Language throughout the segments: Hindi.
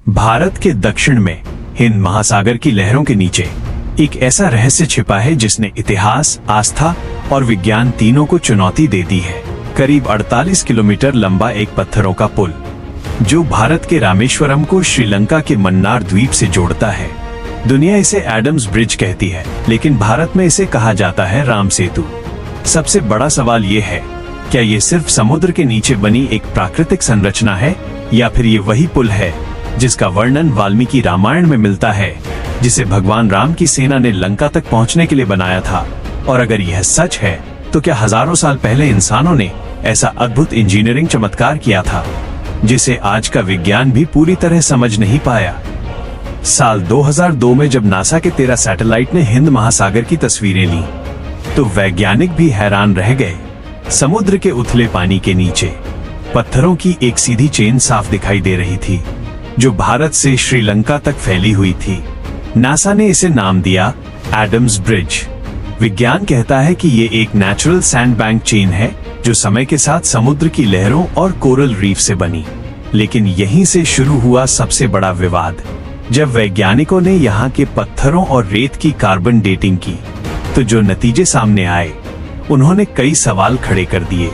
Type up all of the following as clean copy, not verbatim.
भारत के दक्षिण में हिंद महासागर की लहरों के नीचे एक ऐसा रहस्य छिपा है जिसने इतिहास, आस्था और विज्ञान तीनों को चुनौती दे दी है। करीब 48 किलोमीटर लंबा एक पत्थरों का पुल जो भारत के रामेश्वरम को श्रीलंका के मन्नार द्वीप से जोड़ता है। दुनिया इसे एडम्स ब्रिज कहती है, लेकिन भारत में इसे कहा जाता है राम सेतु। सबसे बड़ा सवाल ये है, क्या ये सिर्फ समुद्र के नीचे बनी एक प्राकृतिक संरचना है या फिर ये वही पुल है जिसका वर्णन वाल्मीकि रामायण में मिलता है, जिसे भगवान राम की सेना ने लंका तक पहुंचने के लिए बनाया था। और अगर यह सच है तो क्या हजारों साल पहले इंसानों ने ऐसा अद्भुत इंजीनियरिंग चमत्कार किया था जिसे आज का विज्ञान भी पूरी तरह समझ नहीं पाया। साल 2002 में जब नासा के 13 सैटेलाइट ने हिंद महासागर की तस्वीरें ली तो वैज्ञानिक भी हैरान रह गए। समुद्र के उथले पानी के नीचे पत्थरों की एक सीधी चेन साफ दिखाई दे रही थी जो भारत से श्रीलंका तक फैली हुई थी। नासा ने इसे नाम दिया एडम्स ब्रिज। विज्ञान कहता है कि ये एक नेचुरल सैंड बैंक चेन है जो समय के साथ समुद्र की लहरों और कोरल रीफ से बनी। लेकिन यहीं से शुरू हुआ सबसे बड़ा विवाद। जब वैज्ञानिकों ने यहाँ के पत्थरों और रेत की कार्बन डेटिंग की तो जो नतीजे सामने आए उन्होंने कई सवाल खड़े कर दिए।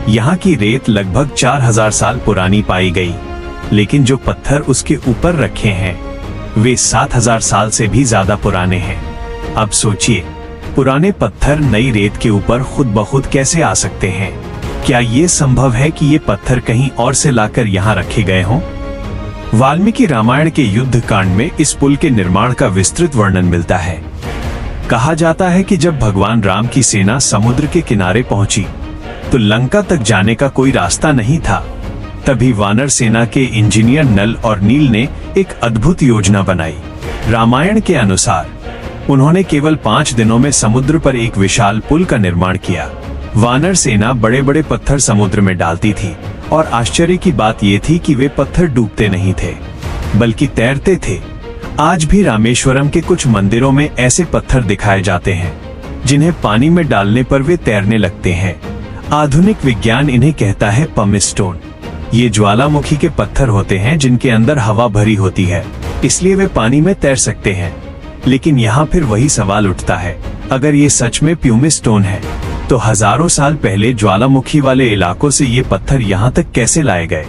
यहाँ की रेत लगभग 4000 साल पुरानी पाई गई, लेकिन जो पत्थर उसके ऊपर रखे हैं वे 7000 साल से भी ज्यादा पुराने हैं। अब सोचिए, पुराने पत्थर नई रेत के ऊपर खुद ब खुद कैसे आ सकते हैं? क्या ये संभव है कि ये पत्थर कहीं और से लाकर यहाँ रखे गए हों? वाल्मीकि रामायण के युद्ध कांड में इस पुल के निर्माण का विस्तृत वर्णन मिलता है। कहा जाता है कि जब भगवान राम की सेना समुद्र के किनारे पहुंची तो लंका तक जाने का कोई रास्ता नहीं था। तभी वानर सेना के इंजीनियर नल और नील ने एक अद्भुत योजना बनाई। रामायण के अनुसार उन्होंने केवल 5 दिनों में समुद्र पर एक विशाल पुल का निर्माण किया। वानर सेना बड़े बड़े पत्थर समुद्र में डालती थी और आश्चर्य की बात यह थी कि वे पत्थर डूबते नहीं थे बल्कि तैरते थे। आज भी रामेश्वरम के कुछ मंदिरों में ऐसे पत्थर दिखाए जाते हैं जिन्हें पानी में डालने पर वे तैरने लगते हैं। आधुनिक विज्ञान इन्हें कहता है पमिस स्टोन। ये ज्वालामुखी के पत्थर होते हैं जिनके अंदर हवा भरी होती है, इसलिए वे पानी में तैर सकते हैं। लेकिन यहाँ फिर वही सवाल उठता है, अगर ये सच में प्यूमिस स्टोन है तो हजारों साल पहले ज्वालामुखी वाले इलाकों से ये पत्थर यहाँ तक कैसे लाए गए?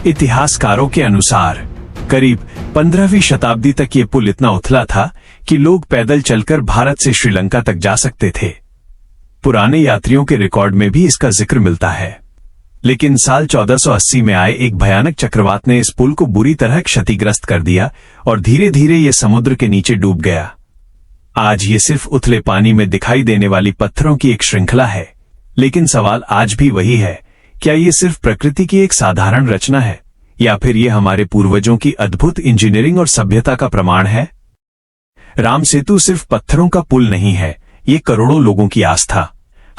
इतिहासकारों के अनुसार करीब 15वीं शताब्दी तक ये पुल इतना उथला था कि लोग पैदल चलकर भारत से श्रीलंका तक जा सकते थे। पुराने यात्रियों के रिकॉर्ड में भी इसका जिक्र मिलता है। लेकिन साल 1480 में आए एक भयानक चक्रवात ने इस पुल को बुरी तरह क्षतिग्रस्त कर दिया और धीरे धीरे ये समुद्र के नीचे डूब गया। आज ये सिर्फ उथले पानी में दिखाई देने वाली पत्थरों की एक श्रृंखला है। लेकिन सवाल आज भी वही है, क्या ये सिर्फ प्रकृति की एक साधारण रचना है या फिर ये हमारे पूर्वजों की अद्भुत इंजीनियरिंग और सभ्यता का प्रमाण है? राम सेतु सिर्फ पत्थरों का पुल नहीं है, ये करोड़ों लोगों की आस्था,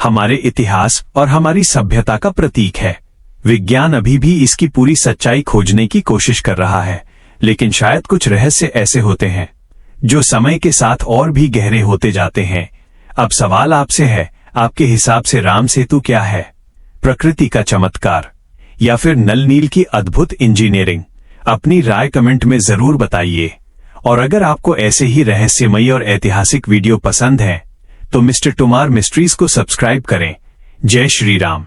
हमारे इतिहास और हमारी सभ्यता का प्रतीक है। विज्ञान अभी भी इसकी पूरी सच्चाई खोजने की कोशिश कर रहा है, लेकिन शायद कुछ रहस्य ऐसे होते हैं जो समय के साथ और भी गहरे होते जाते हैं। अब सवाल आपसे है, आपके हिसाब से राम सेतु क्या है? प्रकृति का चमत्कार या फिर नल नील की अद्भुत इंजीनियरिंग? अपनी राय कमेंट में जरूर बताइए। और अगर आपको ऐसे ही रहस्यमयी और ऐतिहासिक वीडियो पसंद है तो मिस्टर तोमार मिस्ट्रीज को सब्सक्राइब करें। जय श्री राम।